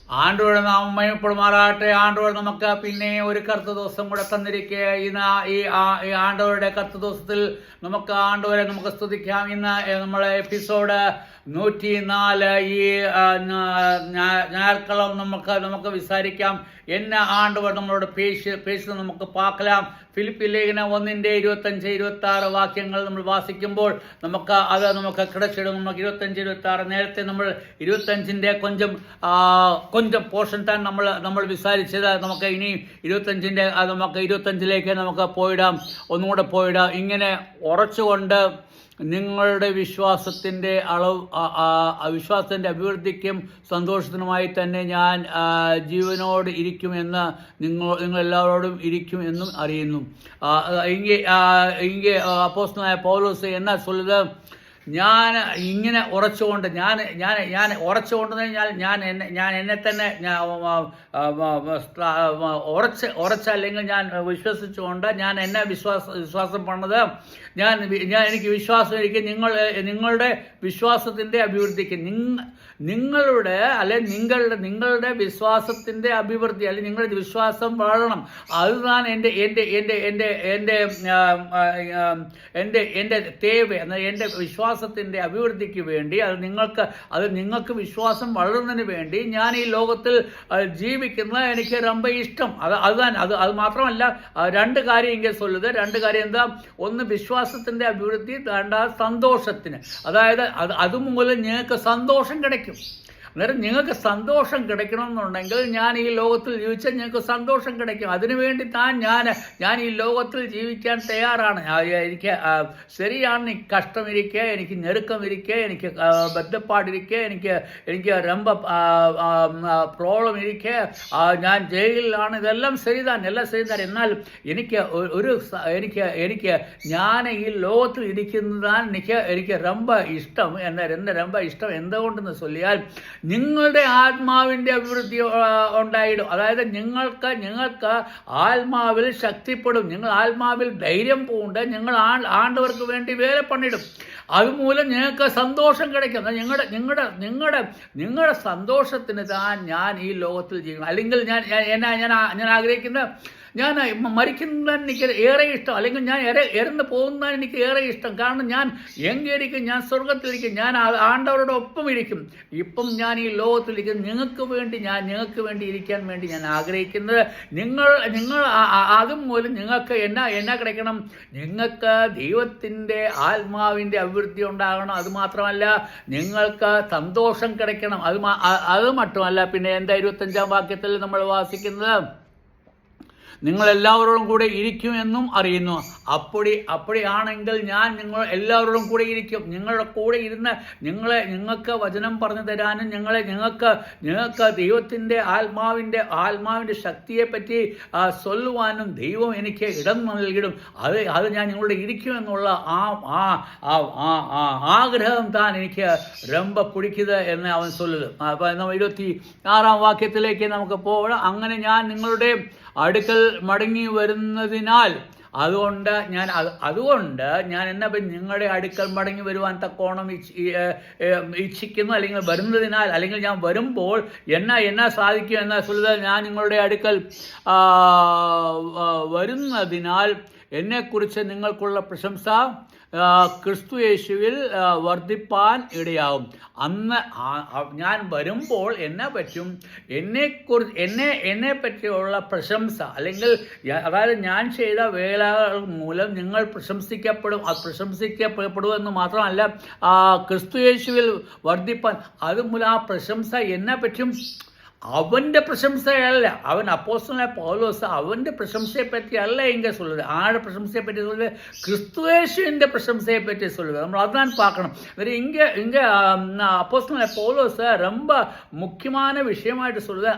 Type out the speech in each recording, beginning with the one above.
ആണ്ടോടെ നാം മയപ്പെടുമാറാട്ടെ. ആണ്ടോടെ നമുക്ക് പിന്നെ ഒരു കറുത്ത ദിവസം കൂടെ തന്നിരിക്കുക. ഈ ആണ്ടോടെ കറുത്ത ദിവസത്തിൽ നമുക്ക് ആണ്ടോടെ നമുക്ക് സ്തുതിക്കാം. ഇന്ന് നമ്മളെ എപ്പിസോഡ് 104. ഈ ഞായർക്കളം നമുക്ക് വിസാരിക്കാം. എന്നെ ആണ്ടവർ നമ്മളോട് പേശ് നമുക്ക് പാക്കലാം. ഫിലിപ്പി ലേഖനം 1:25-26 വാക്യങ്ങൾ നമ്മൾ വാസിക്കുമ്പോൾ നമുക്ക് കിടച്ചിടും. നമുക്ക് 25-26 നേരത്തെ നമ്മൾ 25-ന്റെ കൊഞ്ചം പോർഷൻ താൻ നമ്മൾ വിസാരിച്ചത്. നമുക്ക് ഇനി 25-ന്റെ നമുക്ക് 25-ലേക്ക് നമുക്ക് ഒന്നുകൂടെ പോയിടാം. ഇങ്ങനെ ഉറച്ചുകൊണ്ട് നിങ്ങളുടെ വിശ്വാസത്തിൻ്റെ അഭിവൃദ്ധിക്കും സന്തോഷത്തിനുമായി തന്നെ ഞാൻ ജീവനോട് ഇരിക്കുമെന്ന് നിങ്ങളെല്ലാവരോടും ഇരിക്കുമെന്നും അറിയുന്നു. ഇங்கே അപ്പോസ്തലനായ പൗലോസ് എന്നാ சொல்லுது, ഞാൻ ഇങ്ങനെ ഉറച്ചുകൊണ്ട് ഞാൻ ഉറച്ചുകൊണ്ട് ഞാൻ എന്നെ തന്നെ ഉറച്ചല്ലെങ്കിൽ ഞാൻ വിശ്വസിച്ചുകൊണ്ട് ഞാൻ എന്നെ വിശ്വാസം പണത് എനിക്ക് വിശ്വാസം ഇരിക്കും നിങ്ങളുടെ വിശ്വാസത്തിൻ്റെ അഭിവൃദ്ധിക്ക് നിങ്ങളുടെ വിശ്വാസത്തിൻ്റെ അഭിവൃദ്ധി അല്ലെങ്കിൽ നിങ്ങളുടെ വിശ്വാസം വളരണം. അതുതാണ് എൻ്റെ തേവ. എൻ്റെ വിശ്വാസത്തിൻ്റെ അഭിവൃദ്ധിക്ക് വേണ്ടി അത് നിങ്ങൾക്ക് വിശ്വാസം വളരുന്നതിന് വേണ്ടി ഞാൻ ഈ ലോകത്തിൽ ജീവിക്കുന്നത് എനിക്ക് ரொம்ப ഇഷ്ടം. അത് മാത്രമല്ല, രണ്ട് കാര്യം ഇങ്ങനെ சொல்லுது. രണ്ട് കാര്യം എന്താ? ഒന്ന് വിശ്വാസത്തിൻ്റെ അഭിവൃദ്ധി, രണ്ടാമത് സന്തോഷത്തിന്. അതായത് അതുമൂലം നിങ്ങൾക്ക് സന്തോഷം കിടക്കും. അന്നേരം നിങ്ങൾക്ക് സന്തോഷം കിടക്കണമെന്നുണ്ടെങ്കിൽ ഞാൻ ഈ ലോകത്തിൽ ജീവിച്ചാൽ നിങ്ങൾക്ക് സന്തോഷം കിടക്കും. അതിനുവേണ്ടി ഞാൻ ഈ ലോകത്തിൽ ജീവിക്കാൻ തയ്യാറാണ്. എനിക്ക് ശരിയാണ്, എനിക്ക് കഷ്ടമിരിക്കുക, എനിക്ക് ഞെരുക്കമിരിക്കുക, എനിക്ക് ബന്ധപ്പാടിരിക്കുക, എനിക്ക് ரொம்ப പ്രോബ്ലം ഇരിക്കുക, ഞാൻ ജയിലിലാണ്, ഇതെല്ലാം എല്ലാം ശരിതാണ്. എന്നാൽ എനിക്ക് ഞാൻ ഈ ലോകത്തിൽ ഇരിക്കുന്നതാണ് എനിക്ക് ரொம்ப ഇഷ്ടം. എന്നെ ரொம்ப ഇഷ്ടം എന്തുകൊണ്ടെന്ന് ചൊല്ലിയാൽ നിങ്ങളുടെ ആത്മാവിൻ്റെ അഭിവൃദ്ധി ഉണ്ടായിടും. അതായത് നിങ്ങൾക്ക് ആത്മാവിൽ ശക്തിപ്പെടും, നിങ്ങൾ ആത്മാവിൽ ധൈര്യം പൂണ്ട് നിങ്ങൾ ആണ്ടവർക്ക് വേണ്ടി വേല പണിടും. അതുമൂലം നിങ്ങൾക്ക് സന്തോഷം കിടക്കും. നിങ്ങളുടെ സന്തോഷത്തിന് ഞാൻ ഈ ലോകത്തിൽ ജീവിക്കണം. അല്ലെങ്കിൽ ഞാൻ ആഗ്രഹിക്കുന്നത്, ഞാൻ മരിക്കുന്നതിന് എനിക്ക് ഏറെ ഇഷ്ടം, അല്ലെങ്കിൽ ഞാൻ ഇറന്ന് പോകുന്നതിന് എനിക്ക് ഏറെ ഇഷ്ടം. കാരണം ഞാൻ എങ്കിരിക്കും, ഞാൻ സ്വർഗത്തിലിരിക്കും, ഞാൻ ആണ്ടവരുടെ ഒപ്പം ഇരിക്കും. ഇപ്പം ഞാൻ ഈ ലോകത്തിലിരിക്കും നിങ്ങൾക്ക് വേണ്ടി ഇരിക്കാൻ വേണ്ടി ഞാൻ ആഗ്രഹിക്കുന്നത്. നിങ്ങൾ അതുമൂലം നിങ്ങൾക്ക് എന്നാ കിടക്കണം? നിങ്ങൾക്ക് ദൈവത്തിൻ്റെ ആത്മാവിൻ്റെ അഭിവൃദ്ധി ഉണ്ടാകണം. അതുമാത്രമല്ല, നിങ്ങൾക്ക് സന്തോഷം കിടക്കണം. അത് മാത്രമല്ല, പിന്നെ എന്താ 25-ാം വാക്യത്തിൽ നമ്മൾ വാസിക്കുന്നത്, നിങ്ങളെല്ലാവരോടും കൂടെ ഇരിക്കുമെന്നും അറിയുന്നു. അപ്പോഴാണെങ്കിൽ ഞാൻ നിങ്ങൾ എല്ലാവരോടും കൂടെ ഇരിക്കും. നിങ്ങളുടെ കൂടെ ഇരുന്ന് നിങ്ങൾക്ക് വചനം പറഞ്ഞു തരാനും നിങ്ങൾക്ക് ദൈവത്തിൻ്റെ ആത്മാവിൻ്റെ ശക്തിയെപ്പറ്റി ചൊല്ലുവാനും ദൈവം എനിക്ക് ഇടം നൽകിടും. അത് ഞാൻ നിങ്ങളുടെ ഇരിക്കുമെന്നുള്ള ആഗ്രഹം താൻ എനിക്ക് ரொம்ப പിടിക്കുക എന്ന് അവൻ ചൊല്ലുന്നത്. അപ്പം 26-ാം വാക്യത്തിലേക്ക് നമുക്ക് പോകണം. അങ്ങനെ ഞാൻ നിങ്ങളുടെ അടുക്കൽ മടങ്ങി വരുന്നതിനാൽ അതുകൊണ്ട് ഞാൻ നിങ്ങളുടെ അടുക്കൽ മടങ്ങി വരുവാൻ തക്കോണം ഇച്ഛിക്കുന്നു. അല്ലെങ്കിൽ വരുന്നതിനാൽ, അല്ലെങ്കിൽ ഞാൻ വരുമ്പോൾ എന്നാ സാധിക്കും എന്നാ ചൊല്ലുന്നത്, ഞാൻ നിങ്ങളുടെ അടുക്കൽ വരുന്നതിനാൽ എന്നെക്കുറിച്ച് നിങ്ങൾക്കുള്ള പ്രശംസ ക്രിസ്തു യേശുവിൽ വർദ്ധിപ്പാൻ ഇടയാവും. അന്ന് ഞാൻ വരുമ്പോൾ എന്നാ പറ്റും? എന്നെ പറ്റിയുള്ള പ്രശംസ, അല്ലെങ്കിൽ അതായത് ഞാൻ ചെയ്ത വേലകൾ മൂലം നിങ്ങൾ പ്രശംസിക്കപ്പെടും. പ്രശംസിക്കപ്പെടുമെന്ന് മാത്രമല്ല, ക്രിസ്തു യേശുവിൽ വർദ്ധിപ്പാൻ അതുമൂലം ആ പ്രശംസ എന്നാ പറ്റും? അവൻ്റെ പ്രശംസയല്ല. അവൻ അപ്പോസ്തലനായ പൗലോസ് അവൻ്റെ പ്രശംസയെപ്പറ്റി അല്ല ഇങ്ങനെ சொல்லுது. ആരുടെ പ്രശംസയെപ്പറ്റി சொல்லுது? ക്രിസ്തുയേശുവിൻ്റെ പ്രശംസയെപ്പറ്റി சொல்லுது. നമ്മൾ അതാണ് பார்க்கணும். இங்கே அப்போஸ்தலனாയ പൗലോസ് ரொம்ப മുഖ്യமான விஷயமாയിട്ട് சொல்லுது,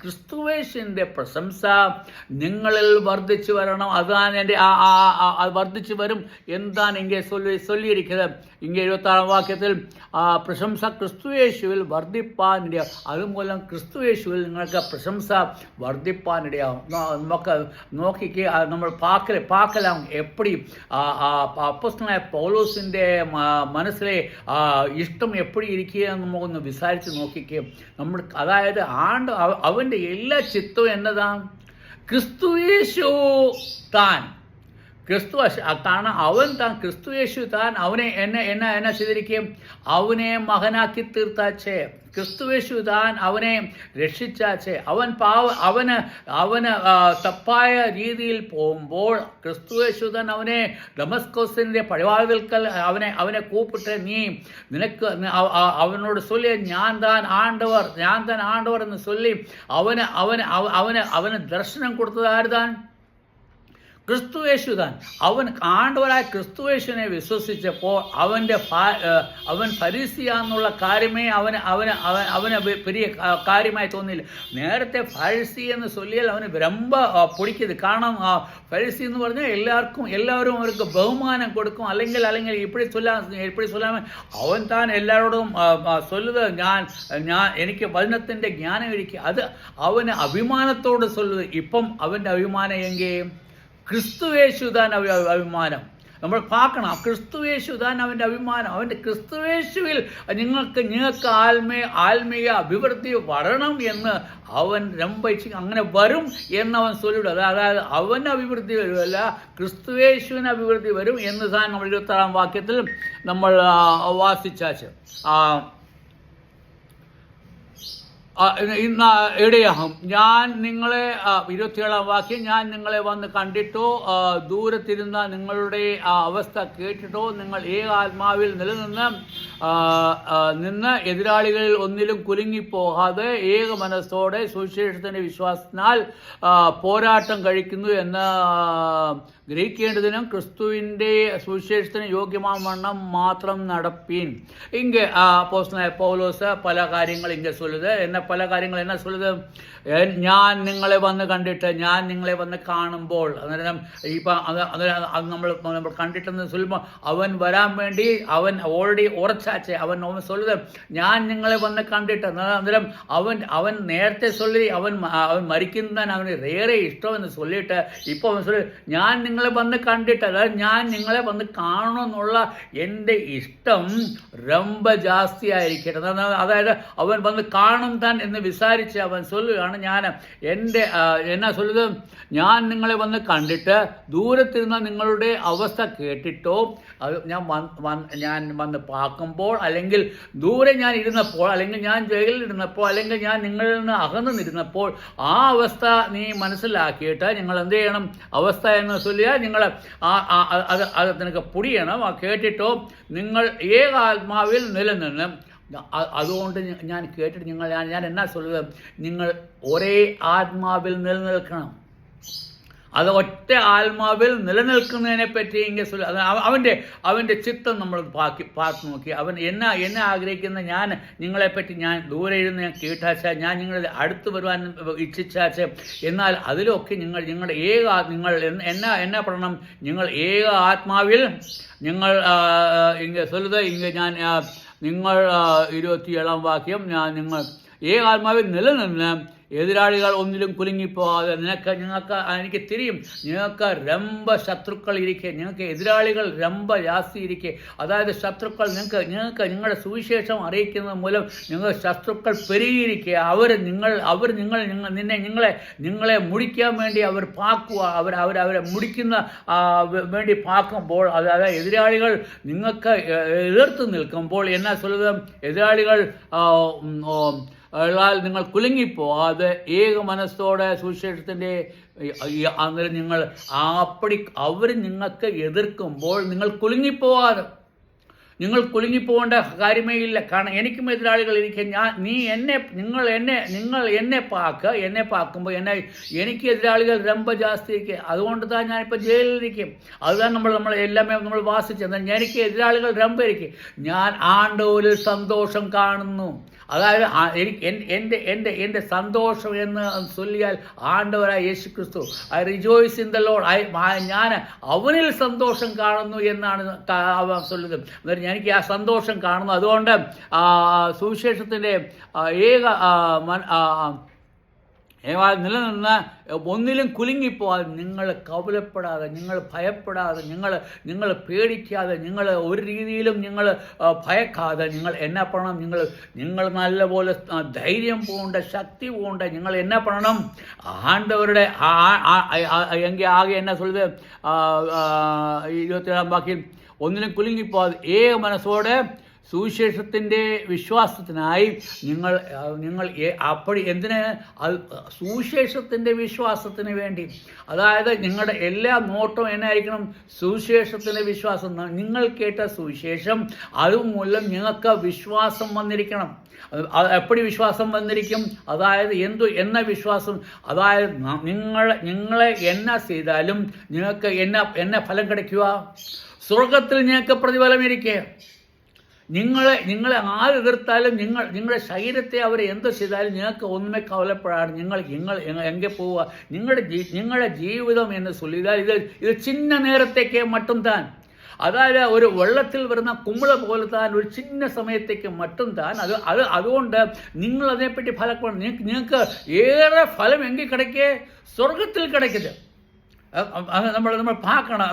ക്രിസ്തുയേശുവിൻ്റെ പ്രശംസ നിങ്ങളിൽ വർദ്ധിച്ചു വരണം. അതാണ് എൻ്റെ വർദ്ധിച്ചു വരും എന്താണ് ഇங்கே சொல்லியிருக்கிறது. இங்கே 26-ാം വാക്യത്തിൽ പ്രശംസ ക്രിസ്തുയേശുവിൽ വർദ്ധിപ്പാൻ. അതുമൂലം ക്രിസ്തു ക്രിസ്തുയേശുവിൽ നിങ്ങൾക്ക് പ്രശംസ വർദ്ധിപ്പാനിടയാകും. നമുക്ക് നോക്കിക്ക് നമ്മൾ பார்க்கலாம் எப்படி അപ്പോസ്തലനായ പൗലോസിൻ്റെ മനസ്സിലെ ഇഷ്ടം എപ്പടി ഇരിക്കുക എന്ന് നമുക്കൊന്ന് വിസാരിച്ച് നോക്കിക്കുക. നമ്മൾ അതായത് അവൻ്റെ എല്ലാ ചിത്തവും എന്നതാണ് ക്രിസ്തുയേശു താൻ. കാരണം അവൻ താൻ ക്രിസ്തുയേശു താൻ അവനെ എന്നെ ചെയ്തിരിക്കുകയും അവനെ മകനാക്കി തീർത്താച്ചേ. ക്രിസ്തുയേശു താൻ അവനെ രക്ഷിച്ചാച്ചേ. അവന് തപ്പായ രീതിയിൽ പോകുമ്പോൾ ക്രിസ്തുയേശു താൻ അവനെ ദമസ്കോസിൻ്റെ പടിവാതിൽക്കൽ അവനെ കൂപ്പിട്ട് നിനക്ക് അവനോട് ചൊല്ലി ഞാൻ താൻ ആണ്ടവർ എന്ന് ചൊല്ലി അവന് ദർശനം കൊടുത്തത് ആരുതാൻ? ക്രിസ്തുയേശു താൻ. അവൻ ആണ്ടവരായ ക്രിസ്തുയേശുവിനെ വിശ്വസിച്ചപ്പോൾ അവൻ ഫരീസിയാന്നുള്ള കാര്യമേ അവന് വലിയ കാര്യമായി തോന്നിയില്ല. നേരത്തെ ഫരീസി എന്ന് ചൊല്ലിയാൽ അവന് രമ്പ പൊടിക്കത്. കാരണം ഫരീസി എന്ന് പറഞ്ഞാൽ എല്ലാവരും അവർക്ക് ബഹുമാനം കൊടുക്കും. അല്ലെങ്കിൽ ഇപ്പടി ചൊല്ലാമേ അവൻ താൻ എല്ലാവരോടും ചൊല്ലുത് ഞാൻ എനിക്ക് വചനത്തിൻ്റെ ജ്ഞാനം ഇരിക്കുക. അത് അവന് അഭിമാനത്തോട് ചൊല്ലുത്. ഇപ്പം അവൻ്റെ അഭിമാനം എങ്കിൽ ക്രിസ്തുയേശു താൻ അഭിമാനം. നമ്മൾ பார்க்கணும். ക്രിസ്തുയേശു താൻ അവൻ്റെ അഭിമാനം. അവൻ്റെ ക്രിസ്തുയേശുവിൽ നിങ്ങൾക്ക് ആത്മീയ അഭിവൃദ്ധി വരണം എന്ന് അവൻ രംഭിച്ച് അങ്ങനെ വരും എന്നവൻ ചൊല്ലിവിടും. അതായത് അവന് അഭിവൃദ്ധി വരുമല്ല, ക്രിസ്തുയേശുവിന് അഭിവൃദ്ധി വരും എന്ന് താൻ നമ്മൾ 26-ാം വാക്യത്തിൽ നമ്മൾ വാസിച്ചാച്ച്. ഇടയാകും. ഞാൻ നിങ്ങളെ 27-ാം വാക്യം, ഞാൻ നിങ്ങളെ വന്ന് കണ്ടിട്ടോ ദൂരത്തിരുന്ന നിങ്ങളുടെ അവസ്ഥ കേട്ടിട്ടോ നിങ്ങൾ ആത്മാവിൽ നിന്ന് എതിരാളികളിൽ ഒന്നിലും കുലുങ്ങിപ്പോകാതെ മനസ്സോടെ സുവിശേഷത്തിൻ്റെ വിശ്വാസത്തിനാൽ പോരാട്ടം കഴിക്കുന്നു എന്ന് ഗ്രഹിക്കേണ്ടതിനും ക്രിസ്തുവിൻ്റെ സുവിശേഷത്തിന് യോഗ്യമാവണ്ണം മാത്രം നടപ്പീൻ. ഇங்கே அப்போஸ்தலனாയ പൗലോസ് പല കാര്യങ്ങൾ ഇங்கே சொல்லுது. പല കാര്യങ്ങൾ എന്നാ சொல்லுது? ഞാൻ നിങ്ങളെ വന്ന് കണ്ടിട്ട്, ഞാൻ നിങ്ങളെ വന്ന് കാണുമ്പോൾ, അന്നേരം ഇപ്പം അത് നമ്മൾ കണ്ടിട്ടെന്ന് ചൊല്ലുമ്പോൾ അവൻ വരാൻ വേണ്ടി അവൻ ഓൾറെഡി ഉറച്ചാച്ചേ. അവൻ ചൊല്ലുത് ഞാൻ നിങ്ങളെ വന്ന് കണ്ടിട്ട്. അന്നേരം അവൻ നേരത്തെ ചൊല്ലി അവൻ മരിക്കുന്നതാണ് അവന് ഏറെ ഇഷ്ടമെന്ന് ചൊല്ലിയിട്ട് ഇപ്പോൾ അവൻ ചൊല്ലി ഞാൻ നിങ്ങളെ വന്ന് കണ്ടിട്ട്, അതായത് ഞാൻ നിങ്ങളെ വന്ന് കാണണമെന്നുള്ള എൻ്റെ ഇഷ്ടം ரொம்ப ജാസ്തിയായിരിക്കട്ടെ. അതായത് അവൻ വന്ന് കാണും താൻ എന്ന് വിചാരിച്ച് അവൻ ചൊല്ലുകയാണ് ഞാൻ എന്നാ ചൊല്ലുന്നത്? ഞാൻ നിങ്ങളെ വന്ന് കണ്ടിട്ട് ദൂരത്തിരുന്ന നിങ്ങളുടെ അവസ്ഥ കേട്ടിട്ടോ, ഞാൻ വന്ന് പാക്കുമ്പോൾ, അല്ലെങ്കിൽ ദൂരെ ഞാൻ ഇരുന്നപ്പോൾ, അല്ലെങ്കിൽ ഞാൻ ജയിലിൽ ഇരുന്നപ്പോൾ, അല്ലെങ്കിൽ ഞാൻ നിങ്ങളിൽ നിന്ന് അകന്നു നിരുന്നപ്പോൾ ആ അവസ്ഥ നീ മനസ്സിലാക്കിയിട്ട് നിങ്ങൾ എന്ത് ചെയ്യണം? അവസ്ഥ എന്ന് ചൊല്ലിയാൽ നിങ്ങൾ അത് നിനക്ക് പൊടിയണം. കേട്ടിട്ടോ നിങ്ങൾ ആത്മാവിൽ നിലനിന്ന്. അതുകൊണ്ട് ഞാൻ കേട്ടിട്ട് ഞാൻ എന്നാ ചൊല്ലുക? നിങ്ങൾ ഒരേ ആത്മാവിൽ നിലനിൽക്കണം. അത് ഒറ്റ ആത്മാവിൽ നിലനിൽക്കുന്നതിനെ പറ്റി ഇങ്ങനെ അവൻ്റെ ചിത്തം നമ്മൾ പാർത്ത് നോക്കി. അവൻ എന്നെ ആഗ്രഹിക്കുന്ന ഞാൻ നിങ്ങളെപ്പറ്റി ഞാൻ ദൂരെ ഇരുന്ന് ഞാൻ കേട്ടാച്ചാൽ, ഞാൻ നിങ്ങളുടെ അടുത്ത് വരുവാൻ ഇച്ഛിച്ചാച്ച്, എന്നാൽ അതിലൊക്കെ നിങ്ങൾ എന്നാ പറയണം? നിങ്ങൾ ആത്മാവിൽ നിങ്ങൾ ഇങ്ങനെ ചൊല്ലുക. ഇങ്ങനെ ഞാൻ നിങ്ങൾ 27-ാം വാക്യം, നിങ്ങൾ ആത്മാവിൽ നിലനിന്ന് എതിരാളികൾ ഒന്നിലും കുലുങ്ങിപ്പോകാതെ. നിങ്ങൾക്ക് എനിക്ക് തിരിയും, നിങ്ങൾക്ക് രമ്പ ശത്രുക്കൾ ഇരിക്കെ, നിങ്ങൾക്ക് എതിരാളികൾ രമ്പ ജാസ്തി ഇരിക്കെ. അതായത് ശത്രുക്കൾ നിങ്ങൾക്ക് നിങ്ങളുടെ സുവിശേഷം അറിയിക്കുന്നത് മൂലം നിങ്ങൾ ശത്രുക്കൾ പെരുകിയിരിക്കുക. നിങ്ങളെ മുടിക്കാൻ വേണ്ടി അവർ പാക്കുക. അവരെ മുടിക്കുന്ന വേണ്ടി പാക്കുമ്പോൾ, അതായത് എതിരാളികൾ നിങ്ങൾക്ക് എതിർത്ത് നിൽക്കുമ്പോൾ എന്നാ ചൊല്ലുക? എതിരാളികൾ നിങ്ങൾ കുലുങ്ങിപ്പോകാതെ മനസ്സോടെ സുവിശേഷത്തിൻ്റെ അന്നേരം നിങ്ങൾ അവർ നിങ്ങൾക്ക് എതിർക്കുമ്പോൾ നിങ്ങൾ കുലുങ്ങിപ്പോകാതെ. നിങ്ങൾ കുലുങ്ങിപ്പോകേണ്ട കാര്യമേ ഇല്ല. കാരണം എനിക്കും എതിരാളികൾ ഇരിക്കും. നിങ്ങൾ എന്നെ പാക്കുമ്പോൾ എനിക്ക് എതിരാളികൾ രമ്പ ജാസ്തി ഇരിക്കുക. അതുകൊണ്ട് താൻ ഞാനിപ്പോൾ ജയിലിലിരിക്കും. അതുതാണ് നമ്മൾ എല്ലാമേ നമ്മൾ വാസിച്ചത്. എനിക്ക് എതിരാളികൾ രമ്പ ഇരിക്കും. ഞാൻ ആണ്ടവരിൽ സന്തോഷം കാണുന്നു. അതായത് എനിക്ക് എൻ്റെ സന്തോഷം എന്ന് ചൊല്ലിയാൽ ആണ്ടവരായ യേശു ക്രിസ്തു, I rejoice in the Lord, ഞാൻ അവനിൽ സന്തോഷം കാണുന്നു എന്നാണ് അവൻ ചൊല്ലുന്നത്. അന്നേരം എനിക്ക് ആ സന്തോഷം കാണുന്നു. അതുകൊണ്ട് സുവിശേഷത്തിൻ്റെ ഏക നിലനിന്ന് ഒന്നിലും കുലുങ്ങിപ്പോവാതെ, നിങ്ങൾ കവലപ്പെടാതെ, നിങ്ങൾ ഭയപ്പെടാതെ, നിങ്ങൾ പേടിക്കാതെ, നിങ്ങൾ ഒരു രീതിയിലും നിങ്ങൾ ഭയക്കാതെ, നിങ്ങൾ എന്നാ പറയണം, നിങ്ങൾ നല്ലപോലെ ധൈര്യം പോകേണ്ട, ശക്തി പോകേണ്ട, നിങ്ങൾ എന്നാ പറയണം, ആണ്ടവരുടെ എങ്കിൽ ആകെ എന്നാ ചൊല്ലുത് 27 വാക്യം, ഒന്നിലും കുലുങ്ങിപ്പോവാതെ ഏക മനസ്സോടെ സുവിശേഷത്തിൻ്റെ വിശ്വാസത്തിനായി നിങ്ങൾ അപ്പടി എന്തിന്, അത് സുവിശേഷത്തിൻ്റെ വിശ്വാസത്തിന് വേണ്ടി. അതായത് നിങ്ങളുടെ എല്ലാ നോട്ടവും എന്നായിരിക്കണം, സുവിശേഷത്തിൻ്റെ വിശ്വാസം. നിങ്ങൾ കേട്ട സുവിശേഷം അതുമൂലം നിങ്ങൾക്ക് വിശ്വാസം വന്നിരിക്കണം. എപ്പടി വിശ്വാസം വന്നിരിക്കും, അതായത് എന്ന വിശ്വാസം, അതായത് നിങ്ങളെ എന്നാ ചെയ്താലും നിങ്ങൾക്ക് എന്നാ ഫലം கிடைക്കുക, സ്വർഗത്തിൽ നിങ്ങൾക്ക് പ്രതിഫലം ഇരിക്കുക. നിങ്ങളെ ആരെതിർത്താലും നിങ്ങളുടെ ശരീരത്തെ അവർ എന്ത് ചെയ്താലും നിങ്ങൾക്ക് ഒന്നുമേ കവലപ്പെടാണ്. നിങ്ങൾ എங்கே പോവുക, നിങ്ങളുടെ ജീവിതം എന്ന് ചൊല്ലിയാൽ ഇത് ചിന്ന നേരത്തേക്ക് മട്ടും താൻ, അതായത് ഒരു വെള്ളത്തിൽ വരുന്ന കുമ്പള പോലെ താൻ, ഒരു ചിന്ന സമയത്തേക്ക് മട്ടും താൻ. അതുകൊണ്ട് നിങ്ങൾ അതിനെപ്പറ്റി ഫലപ്പെടണം. നിങ്ങൾക്ക് ഏറെ ഫലം എങ്കിൽ കിടക്കേ, സ്വർഗത്തിൽ കിടക്കുന്നത് നമ്മൾ பார்க்கணும்.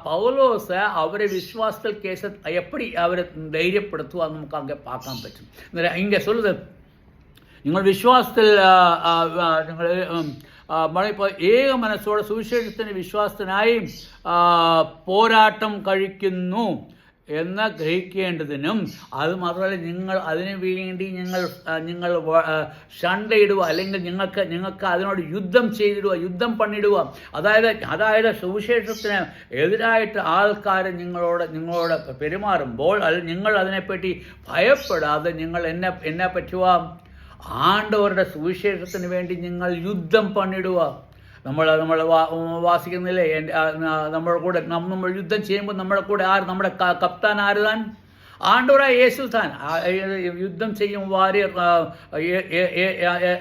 പൗലോസ് അവരെ വിശ്വാസത്തിൽ കേസ് എപ്പടി അവരെ ധൈര്യപ്പെടുത്തുക നമുക്ക് അങ്ങ് பார்ക്കാൻ പറ്റും. ഇങ്ങനെ சொல்லுது, നിങ്ങൾ വിശ്വാസത്തിൽ നിങ്ങൾ ഇപ്പോൾ ഏക മനസ്സോടെ സുവിശേഷത്തിൻ്റെ വിശ്വാസത്തിനായി പോരാട്ടം കഴിക്കുന്നു എന്ന് ഗ്രഹിക്കേണ്ടതിനും, അത് മാത്രമല്ല നിങ്ങൾ അതിനു വേണ്ടി നിങ്ങൾ ഷണ്ടയിടുക, അല്ലെങ്കിൽ നിങ്ങൾക്ക് അതിനോട് യുദ്ധം പണിയിടുക. അതായത് സുവിശേഷത്തിന് എതിരായിട്ട് ആൾക്കാർ നിങ്ങളോട് പെരുമാറുമ്പോൾ നിങ്ങൾ അതിനെപ്പറ്റി ഭയപ്പെടാതെ നിങ്ങൾ എന്നെ പറ്റുക, ആണ്ടവരുടെ സുവിശേഷത്തിന് വേണ്ടി നിങ്ങൾ യുദ്ധം പണിയിടുക. നമ്മൾ വാസിക്കുന്നില്ലേ, നമ്മൾ യുദ്ധം ചെയ്യുമ്പോൾ നമ്മുടെ കൂടെ നമ്മുടെ കപ്താൻ ആര് താൻ, ആണ്ടവരായ യേശു താൻ. യുദ്ധം ചെയ്യും വാരിയർ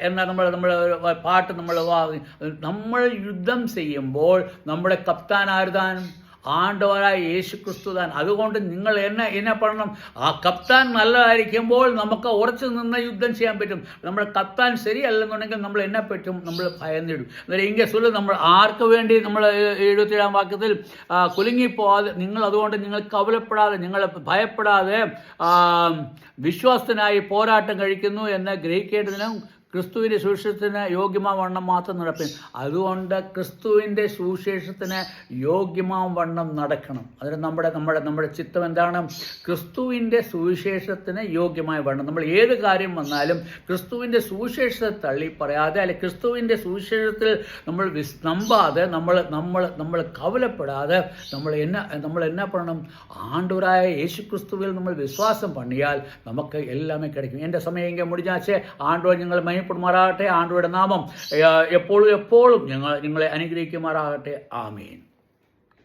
എന്ന നമ്മൾ പാട്ട് നമ്മൾ യുദ്ധം ചെയ്യുമ്പോൾ നമ്മുടെ കപ്താൻ ആര് താൻ, ആണ്ടവരായ യേശു ക്രിസ്തു താൻ. അതുകൊണ്ട് നിങ്ങൾ എന്നെ പറയണം, ആ കപ്താൻ നല്ലതായിരിക്കുമ്പോൾ നമുക്ക് ഉറച്ചു നിന്ന് യുദ്ധം ചെയ്യാൻ പറ്റും. നമ്മുടെ കപ്താൻ ശരിയല്ലെന്നുണ്ടെങ്കിൽ നമ്മൾ എന്നെ പറ്റും, നമ്മൾ ഭയന്നിടും. അന്നേരം ഇങ്ങനെ ചൊല്ലു, നമ്മൾ ആർക്ക് വേണ്ടി നമ്മൾ 77 വാക്യത്തിൽ കുലുങ്ങിപ്പോവാതെ, അതുകൊണ്ട് നിങ്ങൾ കവലപ്പെടാതെ, നിങ്ങൾ ഭയപ്പെടാതെ വിശ്വാസത്തിനായി പോരാട്ടം കഴിക്കുന്നു എന്ന് ഗ്രഹിക്കേണ്ടതിനും ക്രിസ്തുവിൻ്റെ സുവിശേഷത്തിന് യോഗ്യമാം വണ്ണം മാത്രം നടപ്പിൻ. അതുകൊണ്ട് ക്രിസ്തുവിൻ്റെ സുവിശേഷത്തിന് യോഗ്യമാം വണ്ണം നടക്കണം. അതിന് നമ്മുടെ ചിത്തം എന്താണ്, ക്രിസ്തുവിൻ്റെ സുവിശേഷത്തിന് യോഗ്യമായ വണ്ണം. നമ്മൾ ഏത് കാര്യം വന്നാലും ക്രിസ്തുവിൻ്റെ സുവിശേഷത്തെ തള്ളി പറയാതെ, അല്ലെങ്കിൽ ക്രിസ്തുവിൻ്റെ സുവിശേഷത്തിൽ നമ്മൾ നമ്പാതെ, നമ്മൾ കവലപ്പെടാതെ, നമ്മൾ എന്നാ പറയണം, ആണ്ടവരായ യേശു ക്രിസ്തുവിൽ നമ്മൾ വിശ്വാസം പണിയാൽ നമുക്ക് എല്ലാമേ கிடைக்கும். എൻ്റെ സമയം ഇങ്ങനെ മുടിഞ്ഞാച്ചേ, ആണ്ടവർ നിങ്ങൾ മഹിമപ്പെടുമാറാകട്ടെ. ആണ്ടവരുടെ നാമം എപ്പോഴും നിങ്ങളെ അനുഗ്രഹിക്കുമാറാകട്ടെ. ആമേൻ.